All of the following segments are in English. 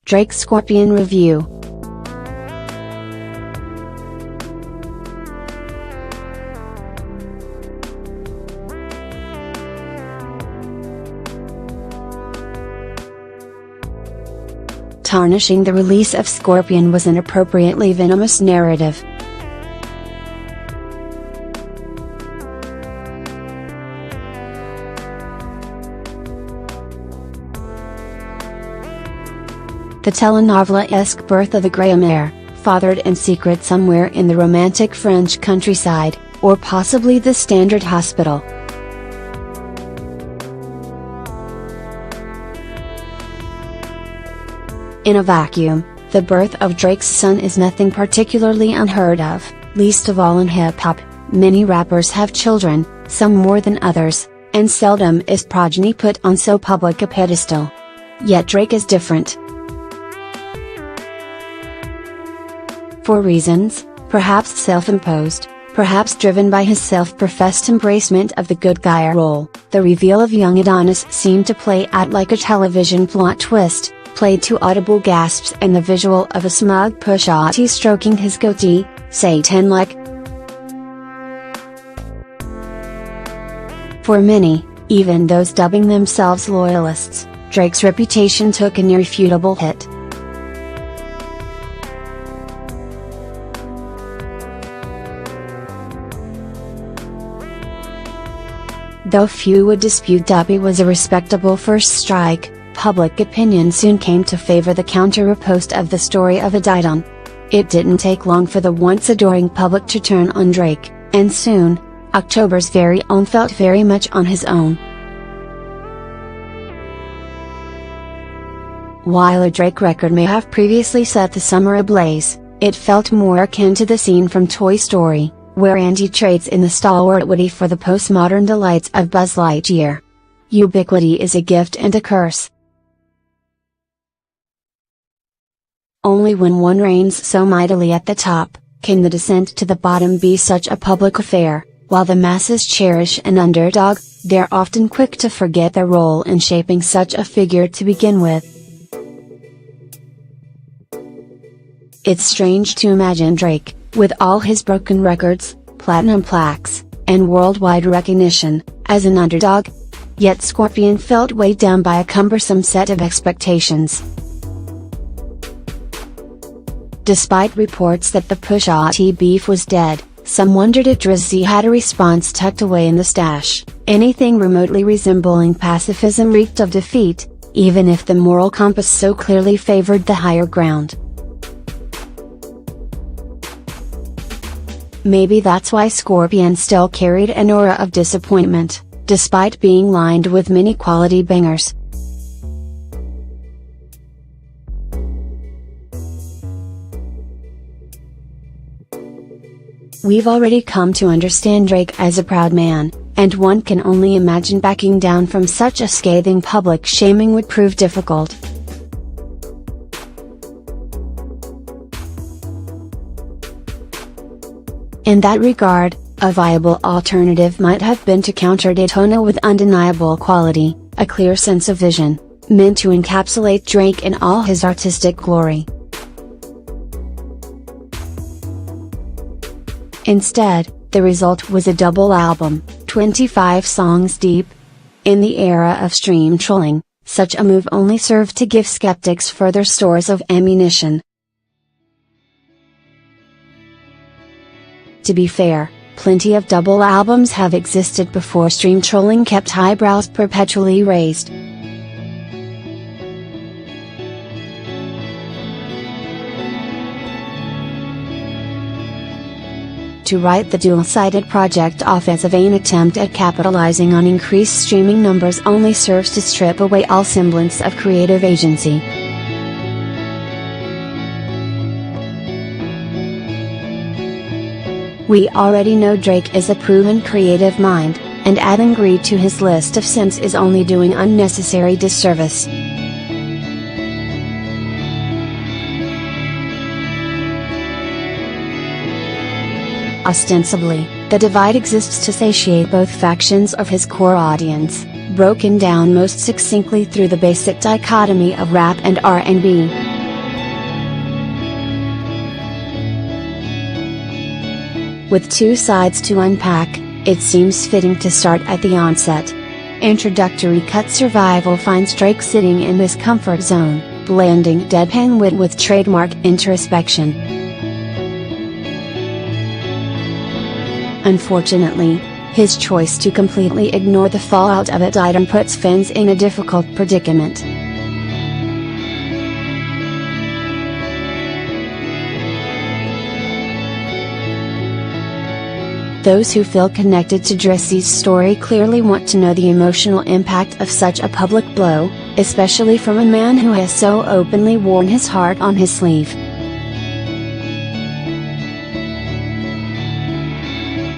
Drake Scorpion Review. Tarnishing the release of Scorpion was an appropriately venomous narrative. The telenovela-esque birth of the Graham heir, fathered in secret somewhere in the romantic French countryside, or possibly the Standard Hospital. In a vacuum, the birth of Drake's son is nothing particularly unheard of, least of all in hip-hop. Many rappers have children, some more than others, and seldom is progeny put on so public a pedestal. Yet Drake is different. For reasons, perhaps self-imposed, perhaps driven by his self-professed embracement of the good guy role, the reveal of young Adonis seemed to play out like a television plot twist, played to audible gasps and the visual of a smug Pusha T stroking his goatee, Satan-like. For many, even those dubbing themselves loyalists, Drake's reputation took an irrefutable hit. Though few would dispute Duppy was a respectable first strike, public opinion soon came to favor the counter-repost of the story of Adidon. It didn't take long for the once adoring public to turn on Drake, and soon, October's very own felt very much on his own. While a Drake record may have previously set the summer ablaze, it felt more akin to the scene from Toy Story, where Andy trades in the stalwart Woody for the postmodern delights of Buzz Lightyear. Ubiquity is a gift and a curse. Only when one reigns so mightily at the top, can the descent to the bottom be such a public affair. While the masses cherish an underdog, they're often quick to forget their role in shaping such a figure to begin with. It's strange to imagine Drake, with all his broken records, platinum plaques, and worldwide recognition, as an underdog. Yet Scorpion felt weighed down by a cumbersome set of expectations. Despite reports that the Pusha T beef was dead, some wondered if Drizzy had a response tucked away in the stash. Anything remotely resembling pacifism reeked of defeat, even if the moral compass so clearly favored the higher ground. Maybe that's why Scorpion still carried an aura of disappointment, despite being lined with many quality bangers. We've already come to understand Drake as a proud man, and one can only imagine backing down from such a scathing public shaming would prove difficult. In that regard, a viable alternative might have been to counter Daytona with undeniable quality, a clear sense of vision, meant to encapsulate Drake in all his artistic glory. Instead, the result was a double album, 25 songs deep. In the era of stream trolling, such a move only served to give skeptics further stores of ammunition. To be fair, plenty of double albums have existed before stream trolling kept eyebrows perpetually raised. To write the dual-sided project off as a vain attempt at capitalizing on increased streaming numbers only serves to strip away all semblance of creative agency. We already know Drake is a proven creative mind, and adding greed to his list of sins is only doing unnecessary disservice. Ostensibly, the divide exists to satiate both factions of his core audience, broken down most succinctly through the basic dichotomy of rap and R&B. With two sides to unpack, it seems fitting to start at the onset. Introductory cut. Survival finds Drake sitting in his comfort zone, blending deadpan wit with trademark introspection. Unfortunately, his choice to completely ignore the fallout of it item puts fans in a difficult predicament. Those who feel connected to Drissy's story clearly want to know the emotional impact of such a public blow, especially from a man who has so openly worn his heart on his sleeve.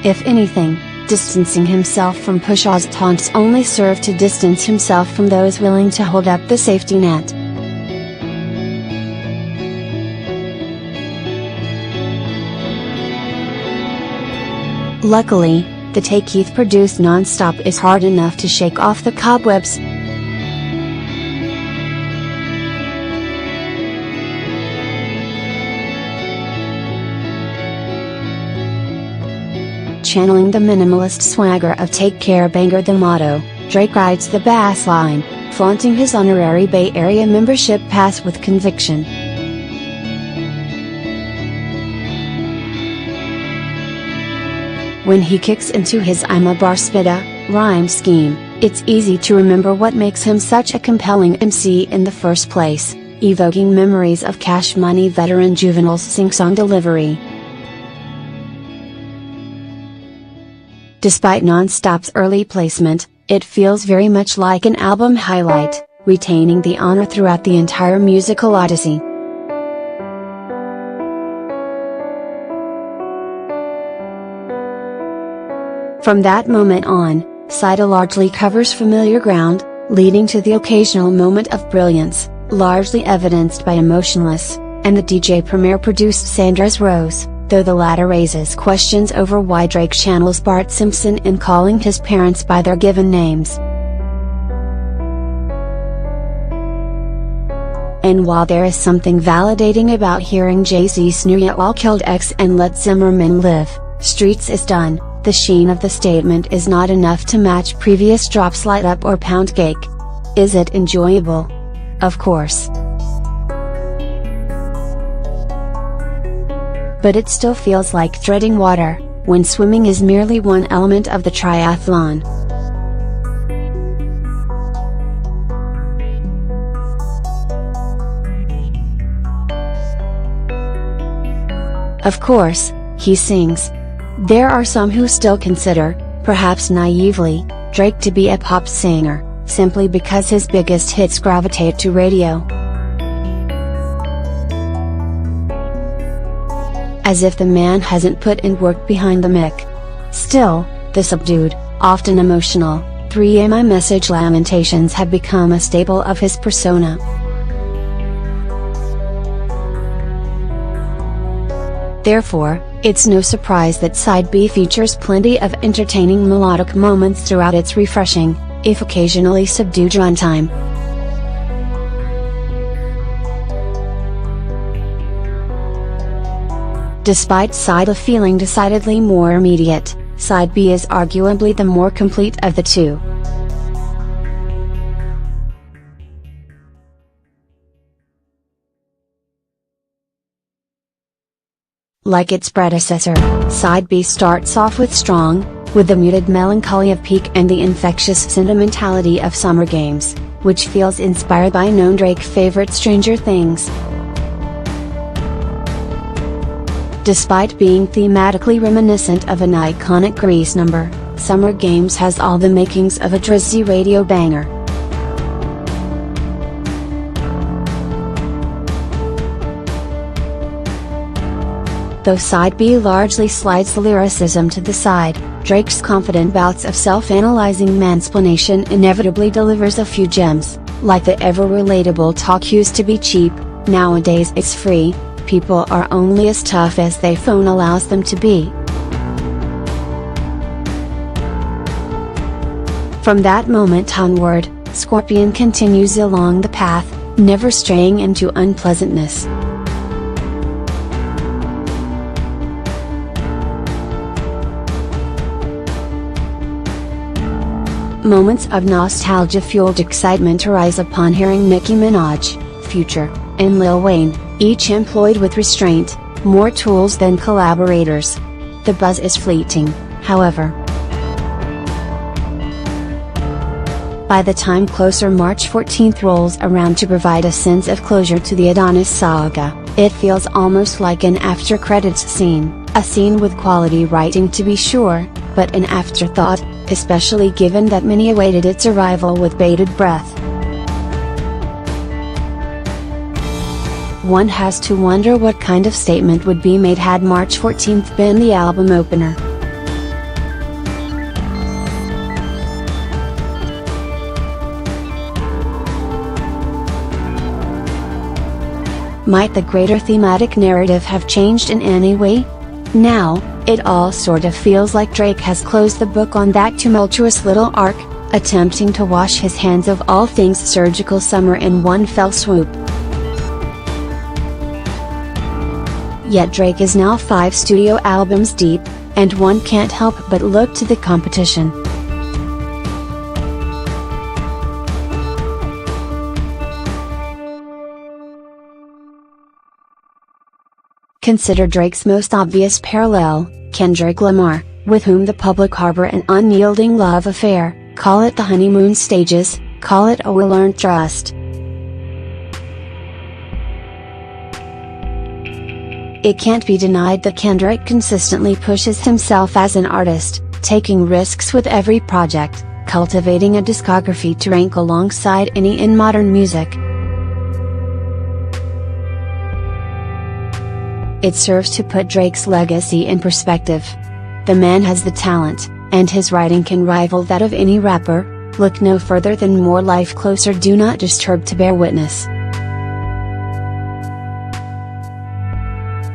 If anything, distancing himself from Pusha's taunts only served to distance himself from those willing to hold up the safety net. Luckily, the take Keith produced non-stop is hard enough to shake off the cobwebs. Channeling the minimalist swagger of Take Care Banger the motto, Drake rides the bass line, flaunting his honorary Bay Area membership pass with conviction. When he kicks into his "I'm a bar spitta" rhyme scheme, it's easy to remember what makes him such a compelling MC in the first place, evoking memories of Cash Money veteran Juvenil's sing-song delivery. Despite Non-Stop's early placement, it feels very much like an album highlight, retaining the honor throughout the entire musical odyssey. From that moment on, Sida largely covers familiar ground, leading to the occasional moment of brilliance, largely evidenced by Emotionless, and the DJ Premier produced Sandra's Rose, though the latter raises questions over why Drake channels Bart Simpson in calling his parents by their given names. And while there is something validating about hearing Jay-Z snore "Ya all killed X and let Zimmerman live, Streets is done," the sheen of the statement is not enough to match previous drops Light Up or Pound Cake. Is it enjoyable? Of course. But it still feels like treading water, when swimming is merely one element of the triathlon. Of course, he sings. There are some who still consider, perhaps naively, Drake to be a pop singer, simply because his biggest hits gravitate to radio. As if the man hasn't put in work behind the mic. Still, the subdued, often emotional, 3 mi message lamentations have become a staple of his persona. Therefore, it's no surprise that Side B features plenty of entertaining melodic moments throughout its refreshing, if occasionally subdued runtime. Despite Side A feeling decidedly more immediate, Side B is arguably the more complete of the two. Like its predecessor, Side B starts off with Strong, with the muted melancholy of Peak and the infectious sentimentality of Summer Games, which feels inspired by known Drake favorite Stranger Things. Despite being thematically reminiscent of an iconic Grease number, Summer Games has all the makings of a Drizzy radio banger. Though Side B largely slides the lyricism to the side, Drake's confident bouts of self-analyzing mansplanation inevitably delivers a few gems, like the ever-relatable "Talk used to be cheap, nowadays it's free, people are only as tough as their phone allows them to be." From that moment onward, Scorpion continues along the path, never straying into unpleasantness. Moments of nostalgia-fueled excitement arise upon hearing Nicki Minaj, Future, and Lil Wayne, each employed with restraint, more tools than collaborators. The buzz is fleeting, however. By the time Closer March 14th rolls around to provide a sense of closure to the Adonis saga, it feels almost like an after-credits scene, a scene with quality writing to be sure, but an afterthought, especially given that many awaited its arrival with bated breath. One has to wonder what kind of statement would be made had March 14th been the album opener. Might the greater thematic narrative have changed in any way? Now, it all sort of feels like Drake has closed the book on that tumultuous little arc, attempting to wash his hands of all things surgical summer in one fell swoop. Yet Drake is now 5 studio albums deep, and one can't help but look to the competition. Consider Drake's most obvious parallel, Kendrick Lamar, with whom the public harbor an unyielding love affair, call it the honeymoon stages, call it a well-earned trust. It can't be denied that Kendrick consistently pushes himself as an artist, taking risks with every project, cultivating a discography to rank alongside any in modern music. It serves to put Drake's legacy in perspective. The man has the talent, and his writing can rival that of any rapper. Look no further than More Life Closer Do Not Disturb to bear witness.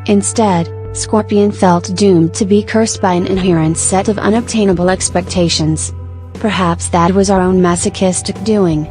Instead, Scorpion felt doomed to be cursed by an inherent set of unobtainable expectations. Perhaps that was our own masochistic doing.